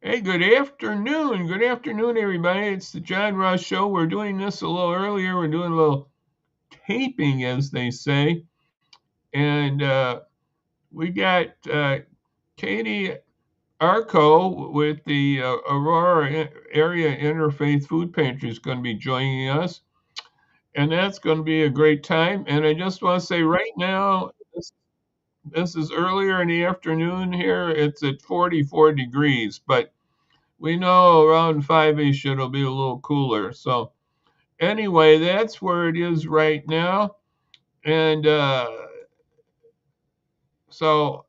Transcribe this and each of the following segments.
Hey, good afternoon. Good afternoon, everybody. It's the John Ross Show. We're doing this a little earlier. We're doing a little taping, as they say. And we got Katie Arko with the Aurora Area Interfaith Food Pantry is going to be joining us. And that's going to be a great time. And I just want to say right now, this is earlier in the afternoon here. It's at 44 degrees, but we know around 5-ish it'll be a little cooler. So anyway, that's where it is right now. And so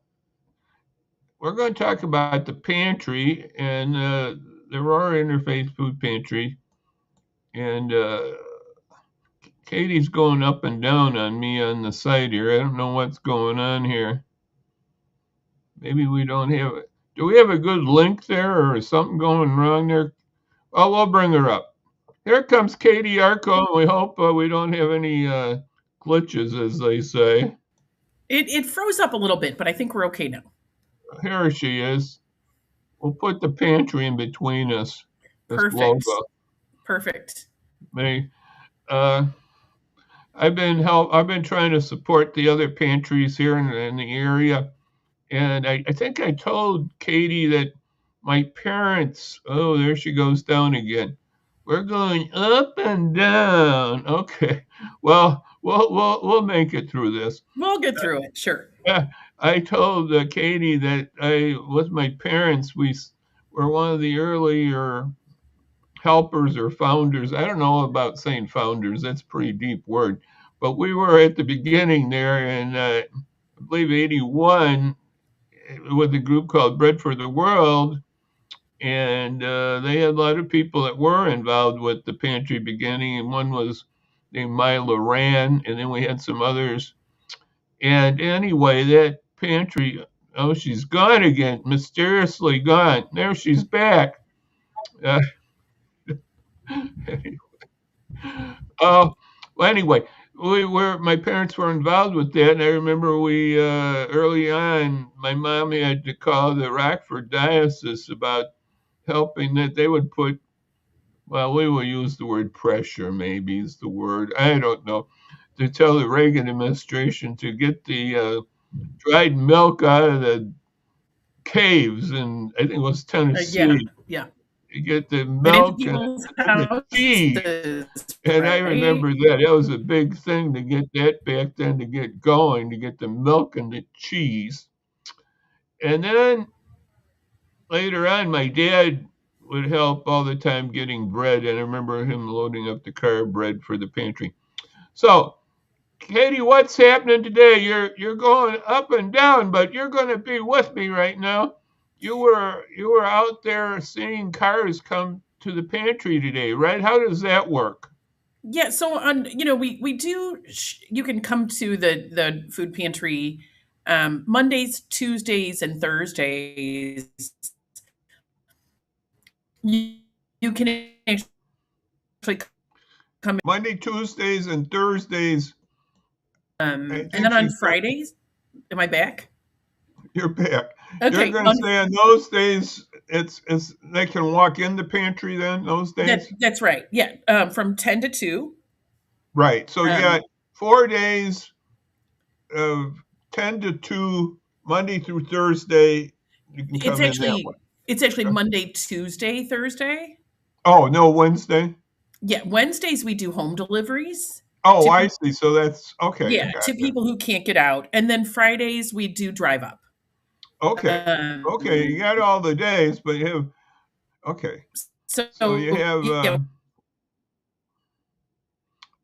we're going to talk about the pantry and the Aurora Interfaith Food Pantry. And Katie's going up and down on me on the side here. I don't know what's going on here. Maybe we don't have it. Do we have a good link there or is something going wrong there? Well, we'll bring her up. Here comes Katie Arko, and we hope we don't have any glitches, as they say. It froze up a little bit, but I think we're okay now. Here she is. We'll put the pantry in between us. Perfect. Perfect. I've been trying to support the other pantries here in the area, and I think I told Katie that my parents. Oh, there she goes down again. We're going up and down. Okay. Well, we'll make it through this. We'll get through it. Sure. I told Katie that with my parents, we were one of the earlier helpers or founders. I don't know about saying founders. That's a pretty deep word. But we were at the beginning there in, I believe, 81 with a group called Bread for the World. And they had a lot of people that were involved with the pantry beginning, and one was named Myla Rand, and then we had some others. And anyway, that pantry, oh, she's gone again, mysteriously gone. There she's back. Anyway, my parents were involved with that, and I remember we early on, my mom had to call the Rockford Diocese about helping that they would put, well, we will use the word pressure, maybe is the word, I don't know, to tell the Reagan administration to get the dried milk out of the caves in, I think it was Tennessee. Yeah. You get the milk and the cheese. And I remember that. That was a big thing to get that back then, to get going, to get the milk and the cheese. And then later on, my dad would help all the time getting bread, and I remember him loading up the car of bread for the pantry. So, Katie, what's happening today? You're going up and down, but you're going to be with me right now. You were out there seeing cars come to the pantry today, right? How does that work? Yeah, so we do. You can come to the food pantry Mondays, Tuesdays, and Thursdays. You can actually come Monday, Tuesdays, and Thursdays. And then on Fridays, am I back? You're back. Okay. You're going to say on those days, it's they can walk in the pantry then, those days? That's right. Yeah, from 10 to 2. Right. So you got 4 days of 10 to 2, Monday through Thursday. You can come it's actually Monday, Tuesday, Thursday. Oh, no, Wednesday? Yeah, Wednesdays we do home deliveries. Oh, I see. So that's okay. Yeah, to people who can't get out. And then Fridays we do drive up. Okay. Okay, you got all the days, but you have, okay. So you have,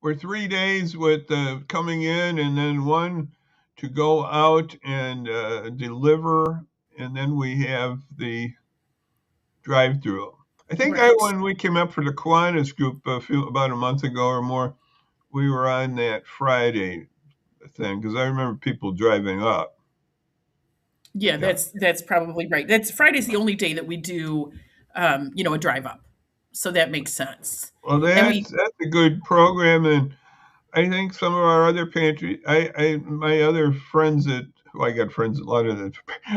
we're 3 days with coming in, and then 1 to go out and deliver, and then we have the drive-through. I think when we came up for the Kiwanis group about a month ago or more, we were on that Friday thing, because I remember people driving up. Yeah, that's probably right. Friday's the only day that we do, a drive up. So that makes sense. Well, that's a good program, and I think some of our other pantry, my other friends who I got friends, a lot of the,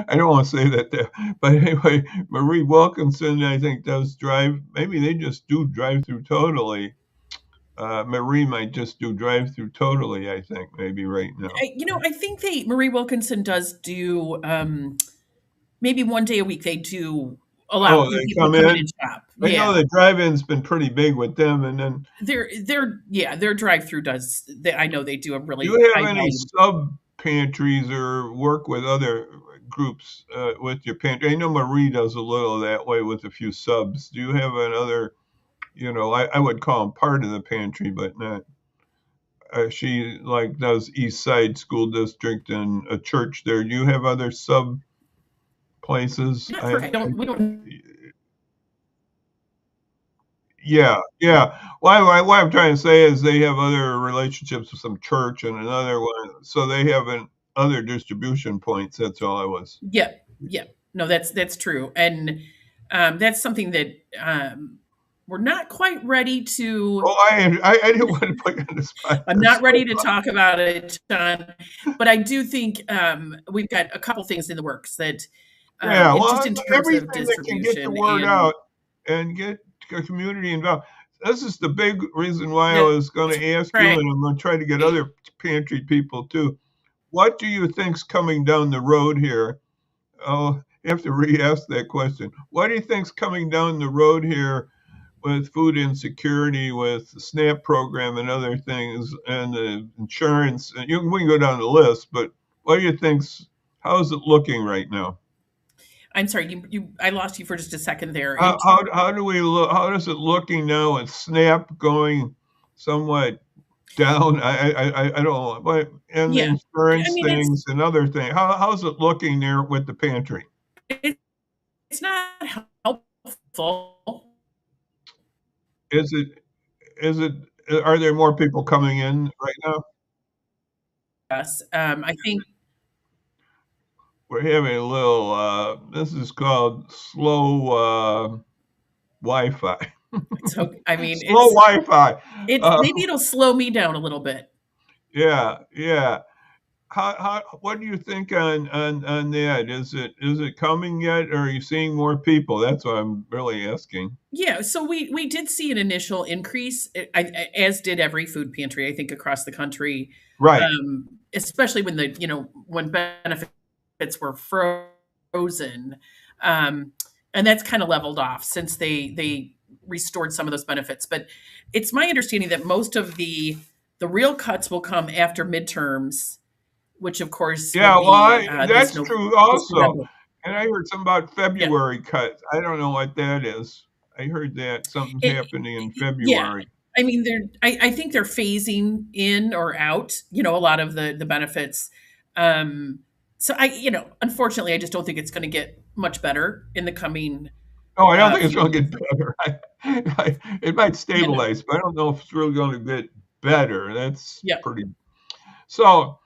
I don't want to say that, but anyway, Marie Wilkinson, I think, does drive. Maybe they just do drive through totally. Marie might just do drive through totally, I think, maybe right now. I think Marie Wilkinson does do maybe one day a week. They do allow Oh, they people to come come in in. and shop. I Yeah, know the drive-in's been pretty big with them. And then, their drive through does. I know they do a do really you have high any volume. sub pantries or work with other groups with your pantry? I know Marie does a little that way with a few subs. Do you have another? I would call them part of the pantry, but not. She like does East Side School District and a church there. Do you have other sub places? Not for I don't we don't. Yeah, yeah. What I'm trying to say is they have other relationships with some church and another one, so they have other distribution points. That's all I was. Yeah, yeah. No, that's true, and that's something that we're not quite ready to. Oh, I didn't want to put you on the spot I'm there. not So, ready to talk about it, John, but I do think we've got a couple things in the works that, yeah, just well, in terms of everything that can get the distribution word and out and get the community involved. This is the big reason why I that's was going to ask you, right. and I'm going to try to get other pantry people too. What do you think's coming down the road here? Oh, you have to re-ask that question. What do you think's coming down the road here with food insecurity, with the SNAP program and other things, and the insurance? And we can go down the list, but what do you think's how's it looking right now? I'm sorry, I lost you for just a second there. How do we look? How does it looking now with SNAP going somewhat down? I don't know, but and the Yeah, I insurance mean things and other things. How's it looking there with the pantry? it, it's not helpful. Is it is it are there more people coming in right now? Yes, I think We're having a little. This is called slow Wi-Fi. it's okay. I mean Slow Wi-Fi. it's Uh, maybe it'll slow me down a little bit. yeah, yeah. What do you think on that? Is it coming yet, or are you seeing more people? That's what I'm really asking. Yeah, so we did see an initial increase, as did every food pantry, I think, across the country, Right, especially when when benefits were frozen, um, and that's kind of leveled off since they restored some of those benefits. But it's my understanding that most of the real cuts will come after midterms, which of course will yeah, well, be that's true this also. November. And I heard something about Yeah, February cuts. I don't know what that is. I heard that something's it, happening in yeah, February. I mean, I think they're phasing in or out, a lot of the benefits. Um, so unfortunately, I just don't think it's going to get much better in the coming No, I don't think it's few going to months. get better. It might Yeah, no, stabilize, but I don't know if it's really going to get better. That's yeah. pretty. So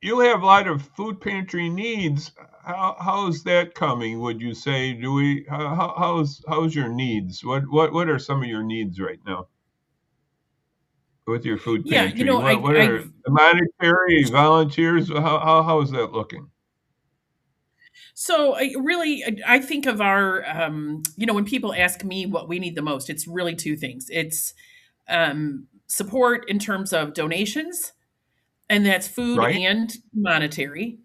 you have a lot of food pantry needs. How's that coming? Would you say? Do we? How's your needs? What are some of your needs right now with your food Yeah, pantry? What are I've the monetary volunteers? How is that looking? so I think of our when people ask me what we need the most, it's really two things. It's support in terms of donations, and that's food Right, and monetary,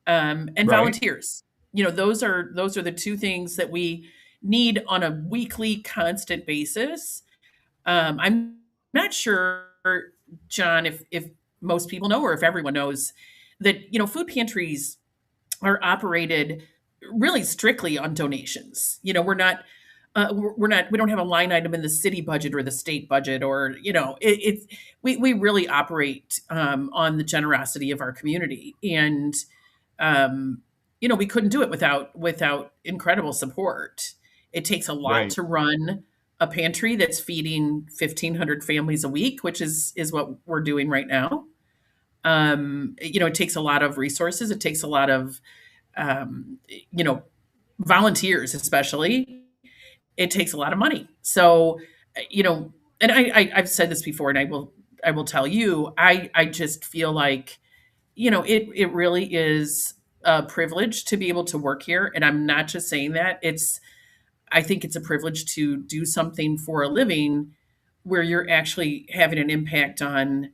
and right, volunteers. Those are the two things that we need on a weekly, constant basis. I'm not sure, John, if most people know or if everyone knows that food pantries are operated really strictly on donations. We don't have a line item in the city budget or the state budget, or we really operate on the generosity of our community, and we couldn't do it without incredible support. It takes a lot right, to run a pantry that's feeding 1,500 families a week, which is what we're doing right now. It takes a lot of resources. It takes a lot of um, you know volunteers, especially. It takes a lot of money. So, and I've said this before, and I will tell you, I just feel like it really is a privilege to be able to work here, and I'm not just saying that. I think it's a privilege to do something for a living where you're actually having an impact on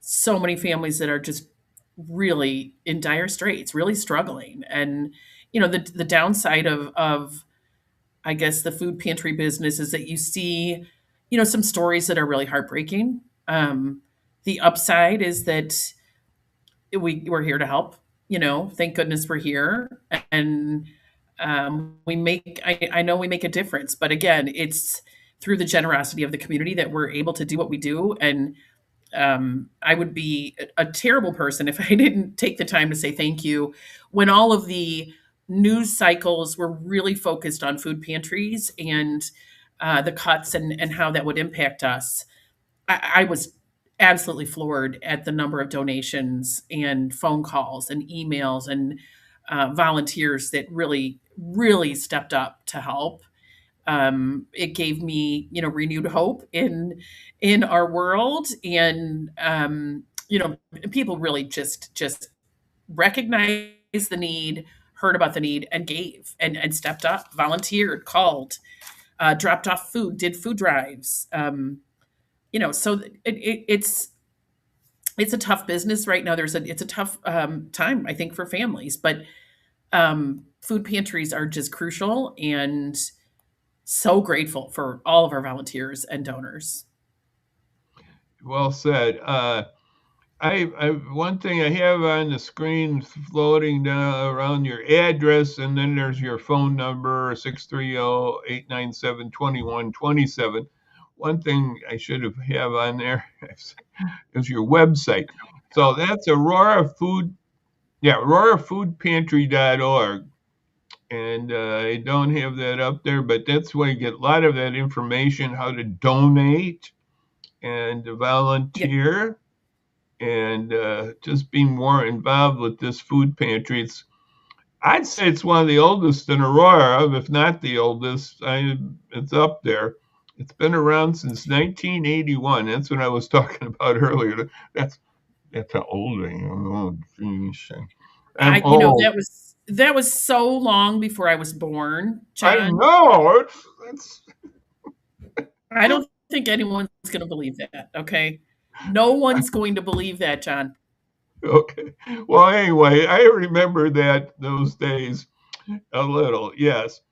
so many families that are just really in dire straits, really struggling. And the downside of I guess the food pantry business is that you see, some stories that are really heartbreaking. The upside is that we're here to help. Thank goodness we're here, and I know we make a difference. But again, it's through the generosity of the community that we're able to do what we do. And I would be a terrible person if I didn't take the time to say thank you when all of the news cycles were really focused on food pantries and the cuts and how that would impact us. I was absolutely floored at the number of donations and phone calls and emails and volunteers that really, really stepped up to help. It gave me, renewed hope in our world, and people really just recognized the need, heard about the need, and gave and stepped up, volunteered, called, dropped off food, did food drives. So it's a tough business right now. It's a tough time, I think, for families, but food pantries are just crucial, and so grateful for all of our volunteers and donors. Well said. One thing I have on the screen floating down around your address, and then there's your phone number, 630-897-2127. One thing I should have on there is your website. So that's AuroraFoodPantry.org. And I don't have that up there, but that's where you get a lot of that information, how to donate and volunteer. Yep. And just be more involved with this food pantry. I'd say it's one of the oldest in Aurora, if not the oldest. It's up there. It's been around since 1981. That's what I was talking about earlier. That's how old I am. Oh, geez. I'm old. That was so long before I was born, John. I know. I don't think anyone's going to believe that. Okay, no one's going to believe that, John. Okay. Well, anyway, I remember those days a little. Yes.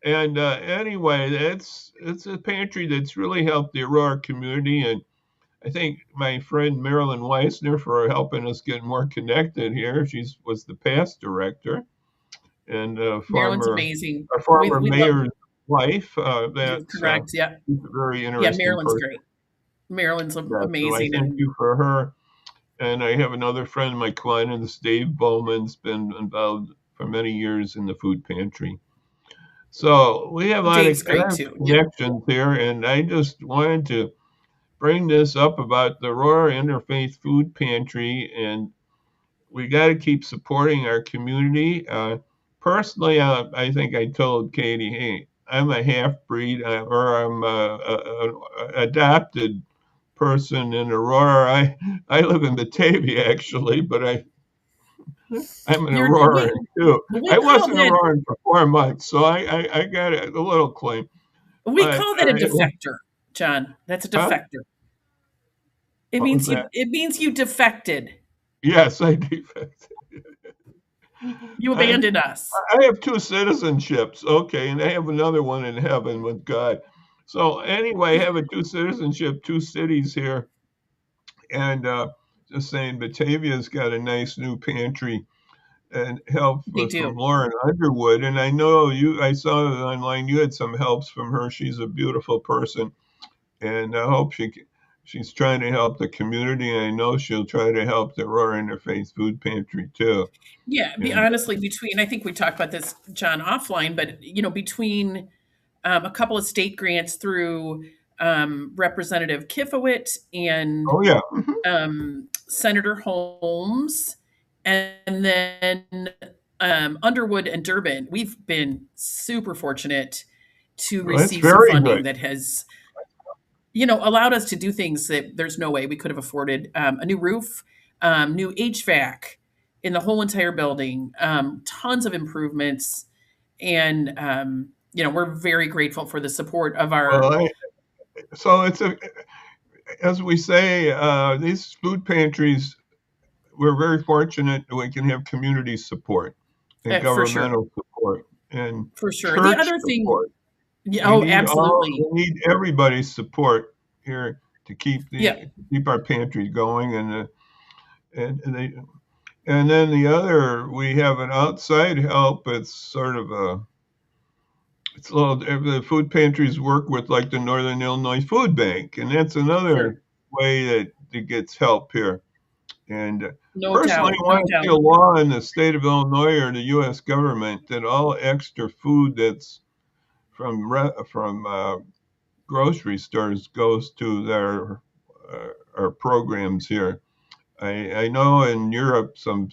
And anyway, it's a pantry that's really helped the Aurora community, and I thank my friend Marilyn Weissner for helping us get more connected here. She was the past director, and Marilyn's amazing. Our former mayor's wife. That's correct. Yeah, very interesting. Yeah, Marilyn's person. Great. Marilyn's amazing. So I thank you for her. And I have another friend, my client, Dave Bowman's been involved for many years in the food pantry. So we have a lot of connections here, and I just wanted to bring this up about the Aurora Interfaith Food Pantry, and we got to keep supporting our community. Personally, I think I told Katie, hey, I'm a half-breed, or I'm an adopted person in Aurora. I live in Batavia, actually, but I'm an Auroran too. I wasn't Auroran for 4 months, so I got a little claim. We call that a defector, John. That's a defector. It means you defected. Yes, I defected. You abandoned us. I have 2 citizenships, okay, and I have another one in heaven with God. So anyway, I have a 2 citizenship, 2 cities here, and just saying, Batavia's got a nice new pantry and help from Lauren Underwood. And I know I saw online you had some helps from her. She's a beautiful person, and I hope she's trying to help the community. And I know she'll try to help the Aurora Interfaith Food Pantry too. Yeah, honestly, I think we talked about this, John, offline, but between a couple of state grants through Representative Kifowit and Senator Holmes, and then Underwood and Durbin, we've been super fortunate to receive some funding that has, allowed us to do things that there's no way we could have afforded. A new roof, new HVAC in the whole entire building, tons of improvements, and we're very grateful for the support of our. Well, so it's as we say, these food pantries, we're very fortunate that we can have community support and For sure, governmental support and for sure. The church other thing, support. yeah, oh, We absolutely, need everybody's support here to yeah, keep our pantry going, and they, and then the other, we have an outside help. It's sort of it's a little, the food pantries work with like the Northern Illinois Food Bank, and that's sure, another way that it gets help here. And no personally, doubt, I no want to see doubt. a law in the state of Illinois or the U.S. government that all extra food that's from grocery stores goes to their our programs here. I know in Europe some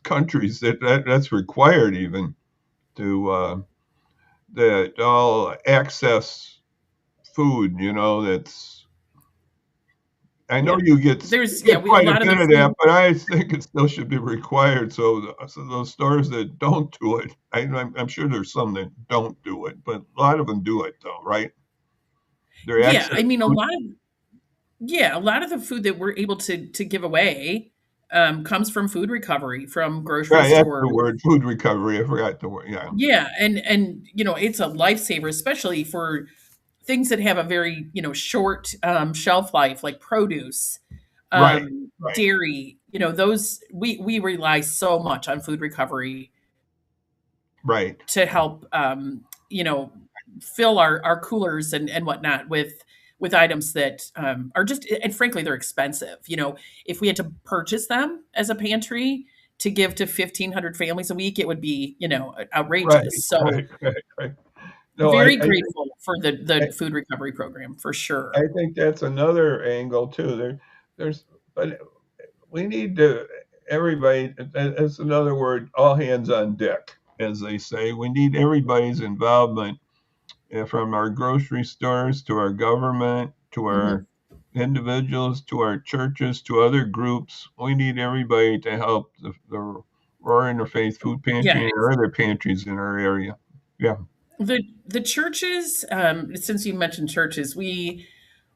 countries that's required even to that all access food. That's I know Yeah, you there's get a quite a lot of bit the of that, food. but I think it still should be required. So those stores that don't do it, I'm sure there's some that don't do it, but a lot of them do it though, right? They're Yeah, access I mean, food. a lot of the food that we're able to give away comes from food recovery, from grocery Right, that's the stores. word, food recovery. I forgot the word. Yeah, Yeah, and it's a lifesaver, especially for things that have a very short shelf life, like produce, right, right, dairy. Those we rely so much on food recovery right, to help fill our coolers and whatnot with items that are just, and frankly they're expensive. If we had to purchase them as a pantry to give to 1,500 families a week, it would be right, outrageous. So right. No, very grateful for the food recovery program, for I sure. think that's another angle too. There's, but we need to everybody. That's another word. All hands on deck, as they say. We need everybody's involvement, from our grocery stores to our government to our Hmm. individuals to our churches to other groups. We need everybody to help the Aurora Interfaith Food Yeah, Pantry and our other pantries in our area. Yeah. the churches. Since you mentioned churches, we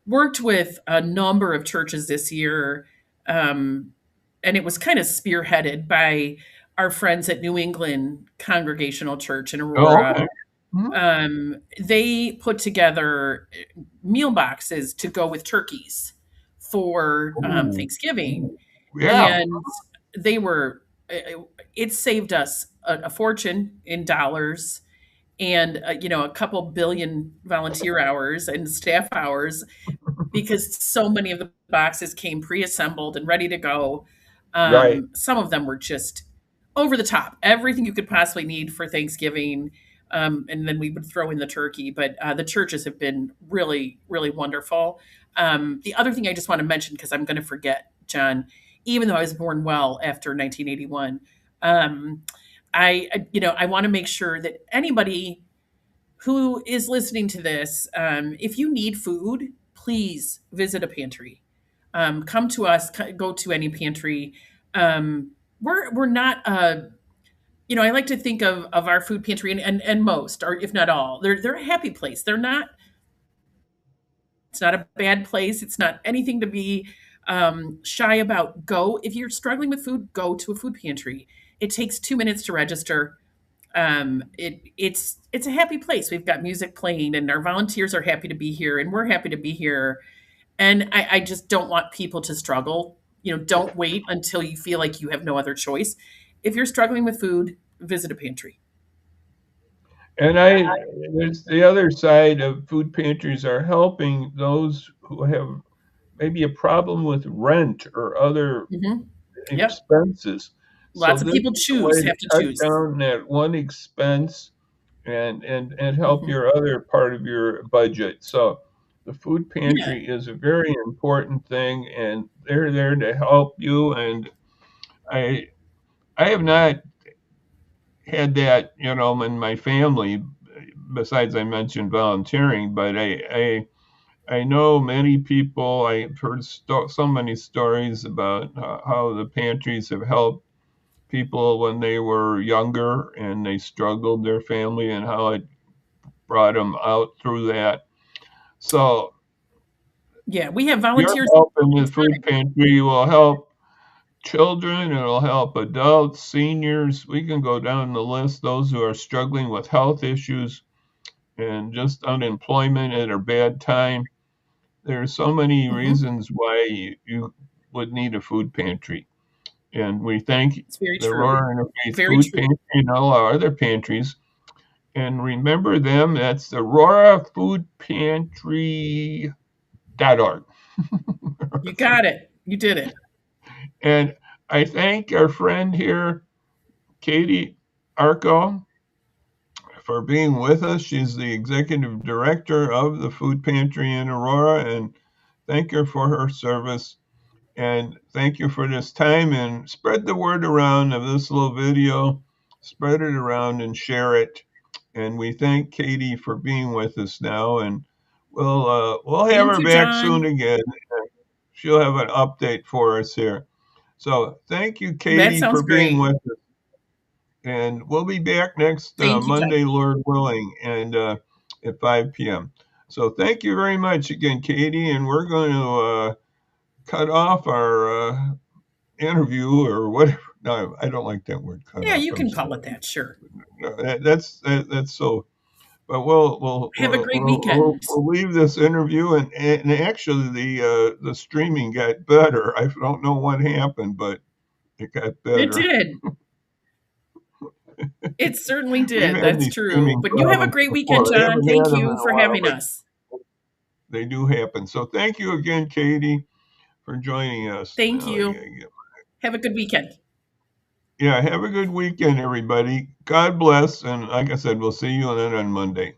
worked with a number of churches this year, um, and it was kind of spearheaded by our friends at New England Congregational Church in Oh, Aurora. okay. Mhm. They put together meal boxes to go with turkeys for Ooh, Thanksgiving, yeah. and they were. It saved us a fortune in dollars, and a couple billion volunteer hours and staff hours, because so many of the boxes came pre-assembled and ready to go. Right. Some of them were just over the top, everything you could possibly need for Thanksgiving. And then we would throw in the turkey. But the churches have been really, really wonderful. The other thing I just want to mention, because I'm going to forget, John, even though I was born well after 1981, um, I want to make sure that anybody who is listening to this, if you need food, please visit a pantry. Come to us. Go to any pantry. We're not. I like to think of our food pantry, and most, or if not all, they're a happy place. They're not. It's not a bad place. It's not anything to be shy about. Go if you're struggling with food. Go to a food pantry. It takes 2 minutes to register. It's a happy place. We've got music playing, and our volunteers are happy to be here, and we're happy to be here. And I just don't want people to struggle. Don't wait until you feel like you have no other choice. If you're struggling with food, visit a pantry. And there's the other side of food pantries are helping those who have maybe a problem with rent or other Hmm. Yep. expenses. So Lots of this people is a way to have to cut choose. down that one expense and help Hmm. your other part of your budget. So the food Yeah. pantry is a very important thing, and they're there to help you. And I I have not had that, in my family. Besides, I mentioned volunteering, but I I know many people, I've heard so many stories about how the pantries have helped people when they were younger and they struggled their family and how it brought them out through that. So Yeah, we have your volunteers help in all the the food time. pantry will help children, it'll help adults, seniors. We can go down the list, those who are struggling with health issues and just unemployment at a bad time. There are so many Mhm. reasons why you would need a food pantry. And we thank It's very the true. Aurora Interfaith Very Food true. Pantry and all our other pantries. And remember them, that's the Aurora Food Pantry.org. You got it. You did it. And I thank our friend here, Katie Arko, for being with us. She's the executive director of the food pantry in Aurora, and thank her for her service. And thank you for this time. And spread the word around of this little video. Spread it around and share it. And we thank Katie for being with us now. And we'll have Thank her you, back soon John. again. She'll have an update for us here. So thank you, That Katie, sounds for being great. with us. And we'll be back next Thank you, John. Monday, Lord willing, and at 5 p.m. So thank you very much again, Katie. And we're going to cut off our interview or whatever. No, I don't like that word cut Yeah, off. you I'm can call it sorry. that. Sure. No, that's so. But we'll we'll, Have a we'll great we'll we'll weekend. we'll leave this interview and actually the streaming got better. I don't know what happened, but it got It better. did. It certainly We've did. had That's these true. streaming But you have a problems great weekend, before. I John. haven't had Thank them in you a for while, having but us. they do happen. So thank you again, Katie, for joining us. Thank Well, you. Have a good weekend. yeah, have a good weekend, everybody. God bless, and like I said, we'll see you then on Monday.